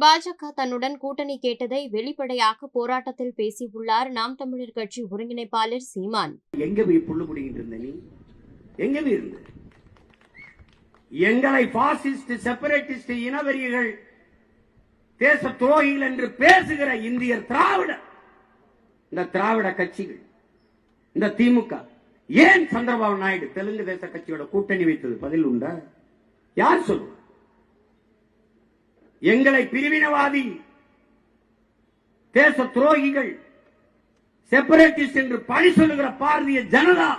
பாஜக தன்னுடன் கூட்டணி கேட்டதை வெளிப்படையாக போராட்டத்தில் பேசியுள்ளார் நாம் தமிழர் கட்சி ஒருங்கிணைப்பாளர் சீமான். எங்க போய் புல்லு குடிக்கிட்டு இருந்த நீ? எங்க போய் இருந்த? எங்களை பாசிஸ்ட், செப்பரேட்டிஸ்ட், இனவெறிகள், தேச துரோகிகள் என்று பேசுகிற இந்தியர் திராவிடர், இந்த திராவிட கட்சிகள், இந்த திமுக ஏன் சந்திரபாபு நாயுடு தெலுங்கு தேச கட்சியோட கூட்டணி வைத்தது? பதில் உண்டா? யார் சொல்லுவார்? எங்களை பிரிவினவாதி, தேச துரோகிகள், செப்பரேட்டிஸ்ட் என்று பழி சொல்லுகிற பாரதிய ஜனதா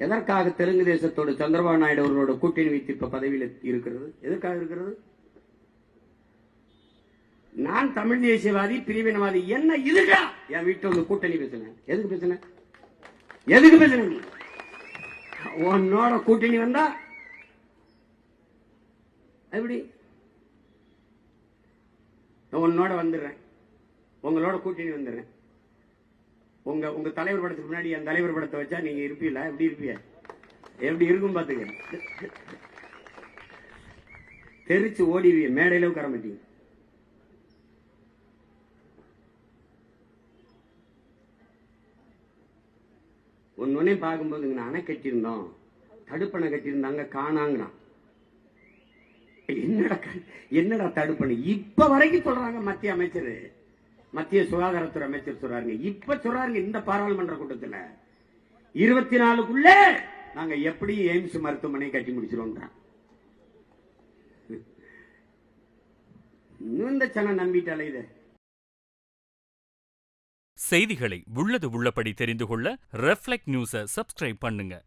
எதற்காக தெலுங்கு தேசத்தோடு சந்திரபாபு நாயுடு அவர்களோட கூட்டணி வைத்து இப்ப பதவியில் இருக்கிறது? எதற்காக இருக்கிறது? நான் தமிழ் தேசியவாதி, பிரிவினவாதி, என்ன இதுக்கா என் வீட்டு வந்து கூட்டணி பேசினேன்? எதுக்கு பேசினேன்? எதுக்கு பேசின? உன்னோட கூட்டணி வந்தா எப்படி? உன்னோட வந்துடுறேன், உங்களோட கூட்டணி வந்துடுறேன். உங்க தலைவர் படத்துக்கு முன்னாடி என் தலைவர் படத்தை வச்சா நீங்க இருப்பீங்களா? எப்படி இருப்பீங்க? எப்படி இருக்கும் பாத்துக்க. தெரிச்சு ஓடிவிய, மேடையில உட்கார மாட்டீங்க. ஒன்னொன்னே பார்க்கும்போது அணை கட்டியிருந்தோம், தடுப்பணை கட்டியிருந்தாங்க, காணாங்கிறான். என்னடா தடுப்பணை? இப்ப வரைக்கும் சொல்றாங்க மத்திய அமைச்சர், மத்திய சுகாதாரத்துறை அமைச்சர் சொல்றாங்க. இப்ப சொல்றாங்க இந்த பாராளுமன்ற கூட்டத்தில் 24க்குள்ள நாங்க எப்படி எய்ம்ஸ் மருத்துவமனை கட்டி முடிச்சிருவோம். இந்த சனம் நம்பிட்டாலே இதை. செய்திகளை உள்ளது உள்ளபடி தெரிந்து கொள்ள ரெஃப்ளெக்ட் நியூஸை சப்ஸ்கிரைப் பண்ணுங்க.